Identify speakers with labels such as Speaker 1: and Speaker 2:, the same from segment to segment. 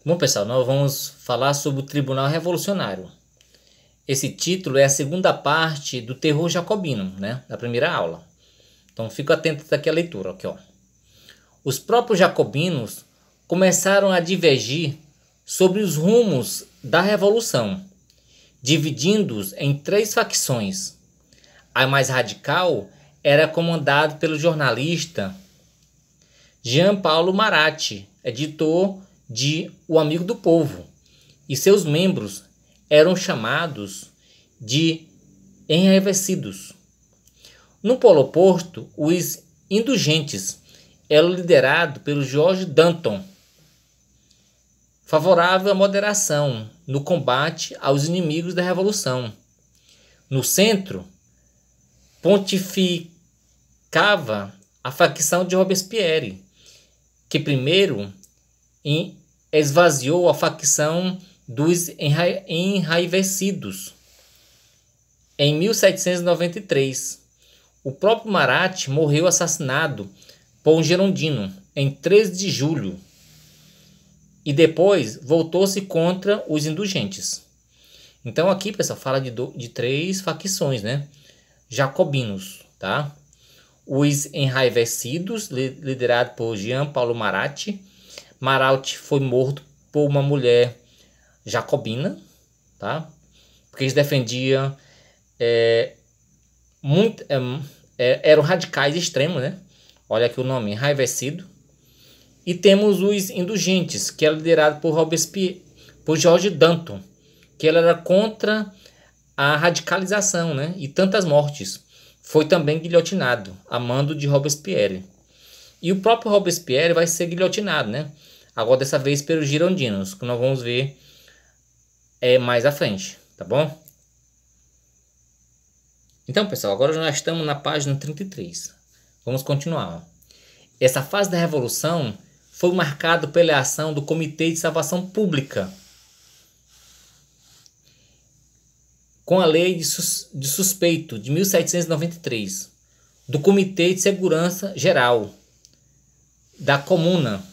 Speaker 1: Bom, pessoal, nós vamos falar sobre o Tribunal Revolucionário. Esse título é a segunda parte do terror jacobino, né, da primeira aula. Então, fica atento aqui à leitura. Aqui, ó. Os próprios jacobinos começaram a divergir sobre os rumos da Revolução, dividindo-os em três facções. A mais radical era comandada pelo jornalista Jean Paul Marat, editor de O Amigo do Povo, e seus membros eram chamados de enraivecidos. No polo oposto, os indulgentes eram liderados pelo George Danton, favorável à moderação no combate aos inimigos da Revolução. No centro, pontificava a facção de Robespierre, que primeiro esvaziou a facção dos enraivecidos. Em 1793, o próprio Marat morreu assassinado por um girondino em 13 de julho e depois voltou-se contra os indulgentes. Então aqui, pessoal, fala de três facções, né? Jacobinos, tá? Os enraivecidos, liderado por Jean Paul Marat. Marat foi morto por uma mulher jacobina, tá? Porque eles defendiam eram radicais extremos, né? Olha aqui o nome, enraivecido. E temos os indulgentes, que era liderado por Robespierre, por George Danton, que ele era contra a radicalização, né? E tantas mortes. Foi também guilhotinado, a mando de Robespierre. E o próprio Robespierre vai ser guilhotinado, né? Agora dessa vez pelos girondinos, que nós vamos ver mais à frente, tá bom? Então, pessoal, agora nós estamos na página 33. Vamos continuar. Essa fase da Revolução foi marcada pela ação do Comitê de Salvação Pública, com a Lei de Suspeito de 1793, do Comitê de Segurança Geral, da Comuna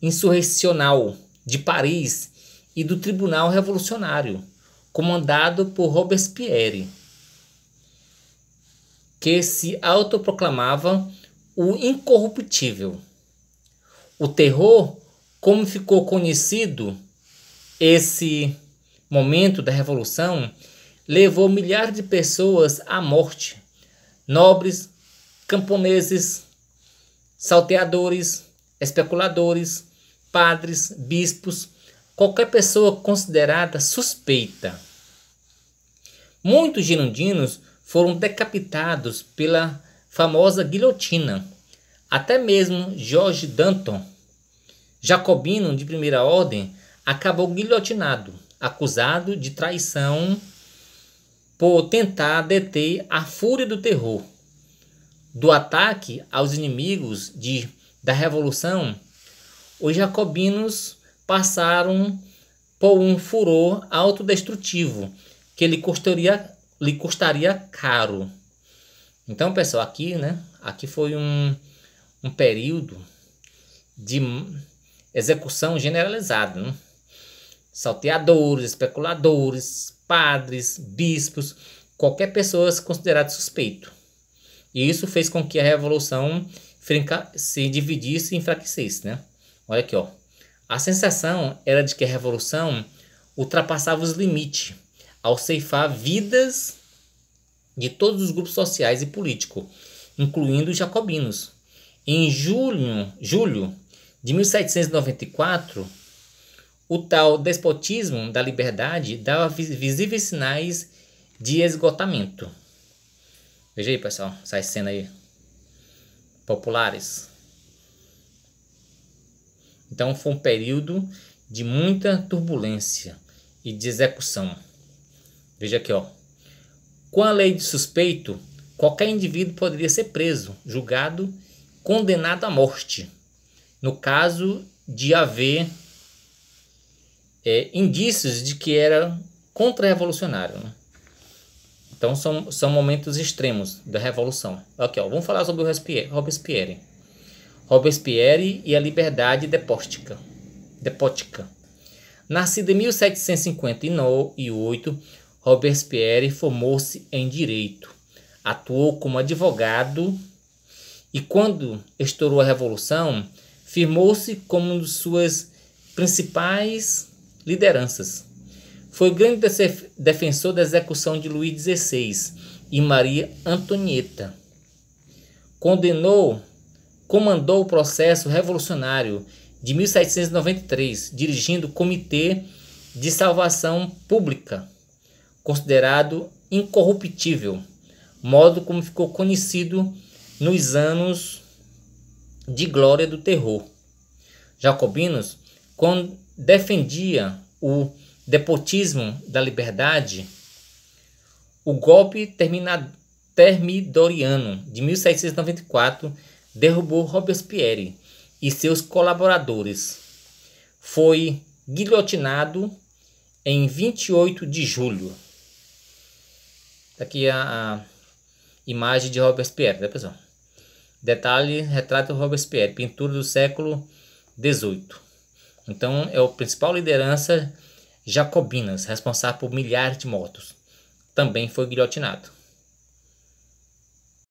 Speaker 1: Insurrecional de Paris e do Tribunal Revolucionário, comandado por Robespierre, que se autoproclamava o incorruptível. O terror, como ficou conhecido esse momento da Revolução, levou milhares de pessoas à morte. Nobres, camponeses, salteadores, especuladores, padres, bispos, qualquer pessoa considerada suspeita. Muitos girondinos foram decapitados pela famosa guilhotina. Até mesmo George Danton, jacobino de primeira ordem, acabou guilhotinado, acusado de traição por tentar deter a fúria do terror. Do ataque aos inimigos da Revolução, os jacobinos passaram por um furor autodestrutivo que lhe custaria caro. Então, pessoal, aqui, né? Aqui foi um período de execução generalizada, né? Salteadores, especuladores, padres, bispos, qualquer pessoa considerada suspeito. E isso fez com que a Revolução se dividisse e enfraquecesse, né? Olha aqui, ó. A sensação era de que a Revolução ultrapassava os limites ao ceifar vidas de todos os grupos sociais e políticos, incluindo os jacobinos. Em julho de 1794, o tal despotismo da liberdade dava visíveis sinais de esgotamento. Veja aí, pessoal, essas cenas aí populares. Então foi um período de muita turbulência e de execução. Veja aqui, ó. Com a lei de suspeito, qualquer indivíduo poderia ser preso, julgado, condenado à morte, no caso de haver indícios de que era contra-revolucionário, né? Então são momentos extremos da Revolução. Aqui, ó, vamos falar sobre o Robespierre e a liberdade despótica. Nascido em 1758, Robespierre formou-se em direito, atuou como advogado e, quando estourou a Revolução, firmou-se como uma de suas principais lideranças. Foi grande defensor da execução de Luís XVI e Maria Antonieta. Comandou o processo revolucionário de 1793, dirigindo o Comitê de Salvação Pública, considerado incorruptível, modo como ficou conhecido nos anos de glória do terror. Jacobinos, quando defendia o despotismo da liberdade, o golpe termidoriano de 1794 derrubou Robespierre e seus colaboradores. Foi guilhotinado em 28 de julho. Aqui a imagem de Robespierre, tá, pessoal? Detalhe, retrato de Robespierre, pintura do século XVIII. Então, é a principal liderança jacobinas, responsável por milhares de mortos. Também foi guilhotinado.